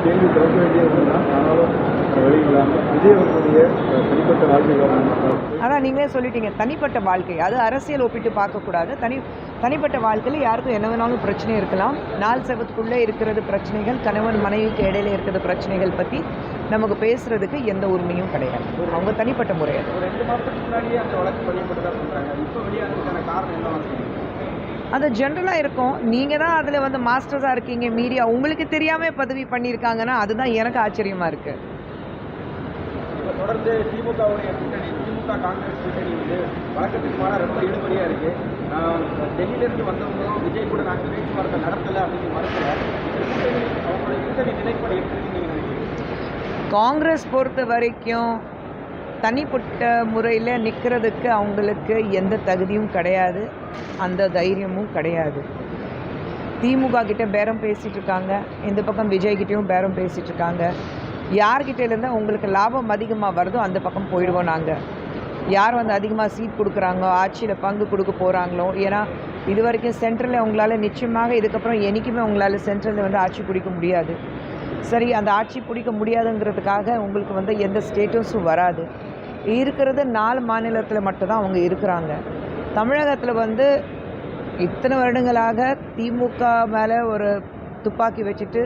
கேள்வி கேட்க வேண்டிய ஒன்றுதான். ஆனாலும் வழி இல்லாமல் விஜய் அவர்களுடைய தனிப்பட்ட வாழ்க்கை காரணமாக அதான் நீங்களே சொல்லிட்டீங்க, தனிப்பட்ட வாழ்க்கை. அது அரசியல் ஒப்பிட்டு பார்க்கக்கூடாது. தனிப்பட்ட வாழ்க்கையில் யாருக்கும் என்ன வேணாலும் பிரச்சனை இருக்கலாம். நாலு செவத்துக்குள்ளே இருக்கிறது பிரச்சனைகள், கணவன் மனைவிக்கு இடையில இருக்கிறது பிரச்சனைகள் பற்றி நமக்கு பேசுகிறதுக்கு எந்த உரிமையும் கிடையாது. அவங்க தனிப்பட்ட முறை. அது ஒரு 2 மாதத்துக்கு முன்னாடியே அந்த வழக்கு பதியப்பட்டதாக சொல்கிறாங்க. இப்போ வெளியாகிறதுக்கான காரணம் என்ன? அது ஜென்ரலாக இருக்கும். நீங்கள் தான் அதில் வந்து மாஸ்டர்ஸாக இருக்கீங்க, மீடியா உங்களுக்கு தெரியாமல் பதவி பண்ணியிருக்காங்கன்னா அதுதான் எனக்கு ஆச்சரியமாக இருக்குது. இப்போ தொடர்ந்து திமுகவுடைய கூட்டணி, திமுக காங்கிரஸ் கூட்டணி வந்து வழக்கத்துக்கு மாற ரொம்ப இழுபறியாக இருக்குது. டெல்லியிலேருந்து வந்தவங்களும் விஜய் கூட நாங்கள் பேச்சுவார்த்தை நடத்தலை அப்படின்னு மறுக்கல. கூட்டணி அவங்களுடைய கூட்டணி நிலைப்படை எப்படின்னு நீங்கள் நினைக்கிறீங்க? காங்கிரஸ் பொறுத்த வரைக்கும் தனிப்பட்ட முறையில் நிற்கிறதுக்கு அவங்களுக்கு எந்த தகுதியும் கிடையாது, அந்த தைரியமும் கிடையாது. திமுக கிட்ட பேரம் பேசிகிட்டு இருக்காங்க, இந்த பக்கம் விஜய்கிட்டையும் பேரம் பேசிகிட்டு இருக்காங்க. யார்கிட்டேருந்து உங்களுக்கு லாபம் அதிகமாக வருதோ அந்த பக்கம் போயிடுவோம் நாங்கள். யார் வந்து அதிகமாக சீட் கொடுக்குறாங்களோ, ஆட்சியில் பங்கு கொடுக்க போகிறாங்களோ. ஏன்னா இது வரைக்கும் சென்ட்ரலில் உங்களால் நிச்சயமாக இதுக்கப்புறம் என்றைக்குமே உங்களால் சென்ட்ரலில் வந்து ஆட்சி பிடிக்க முடியாது. சரி, அந்த ஆட்சி பிடிக்க முடியாதுங்கிறதுக்காக உங்களுக்கு வந்து எந்த ஸ்டேட்டஸும் வராது. இருக்கிறது 4 மாநிலத்தில் மட்டும்தான் அவங்க இருக்கிறாங்க. தமிழகத்தில் வந்து இத்தனை வருடங்களாக திமுக மேலே ஒரு துப்பாக்கி வச்சுட்டு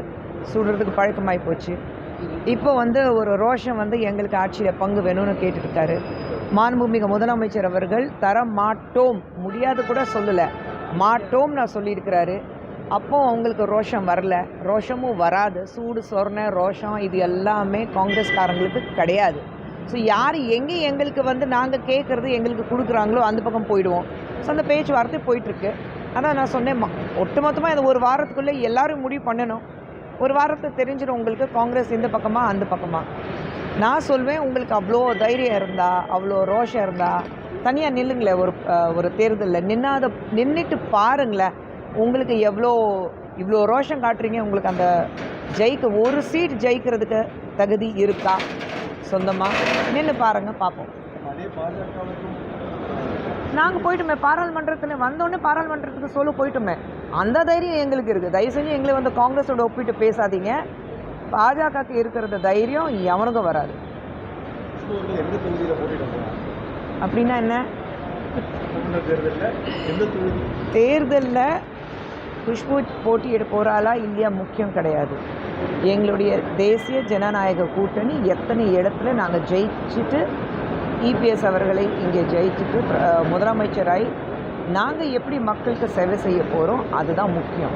சுடுறதுக்கு பழக்கமாகி போச்சு. இப்போ வந்து ஒரு ரோஷம் வந்து எங்களுக்கு ஆட்சியில் பங்கு வேணும்னு கேட்டுருக்காரு. மாண்புமிகு முதலமைச்சர் அவர்கள் தர மாட்டோம், முடியாது கூட சொல்லலை, மாட்டோம் நான் சொல்லியிருக்கிறாரு. அப்போ அவங்களுக்கு ரோஷம் வரல, ரோஷமும் வராது. சூடு சொரணை ரோஷம் இது எல்லாமே காங்கிரஸ்காரங்களுக்கு கிடையாது. ஸோ யார் எங்கே எங்களுக்கு வந்து நாங்கள் கேட்குறது எங்களுக்கு கொடுக்குறாங்களோ அந்த பக்கம் போயிடுவோம். ஸோ அந்த பேச்சுவார்த்தை போயிட்டுருக்கு. ஆனால் நான் சொன்னேன், ஒட்டுமொத்தமாக இந்த ஒரு வாரத்துக்குள்ளே எல்லோரும் முடிவு பண்ணணும். ஒரு வாரத்தை தெரிஞ்சிடும் உங்களுக்கு காங்கிரஸ் இந்த பக்கமாக அந்த பக்கமாக. நான் சொல்வேன், உங்களுக்கு அவ்வளோ தைரியம் இருந்தால், அவ்வளோ ரோஷம் இருந்தால் தனியாக நில்லுங்களேன். ஒரு தேர்தலில் நின்றுட்டு பாருங்களேன், உங்களுக்கு இவ்வளோ ரோஷம் காட்டுறீங்க. உங்களுக்கு அந்த ஒரு சீட் ஜெயிக்கிறதுக்கு தகுதி இருக்கா? சொந்தமாக நின்று பாருங்கள், பார்ப்போம். நாங்கள் போயிட்டோமே பாராளுமன்றத்தில், வந்தோடனே பாராளுமன்றத்துக்கு போயிட்டோமே. அந்த தைரியம் எங்களுக்கு இருக்குது. தயவு செஞ்சு எங்களை வந்து காங்கிரஸோட ஒப்பிட்டு பேசாதீங்க. பாஜகவுக்கு இருக்கிற தைரியம் எவனுக்கும் வராது. அப்படின்னா என்ன? தேர்தலில் குஷ்பு போட்டியிட போகிறாளா இல்லையா முக்கியம் கிடையாது. எங்களுடைய தேசிய ஜனநாயக கூட்டணி எத்தனை இடத்துல நாங்கள் ஜெயிச்சுட்டு இபிஎஸ் அவர்களை இங்கே ஜெயிச்சுட்டு முதலமைச்சராய் நாங்கள் எப்படி மக்களுக்கு சேவை செய்ய போகிறோம், அதுதான் முக்கியம்.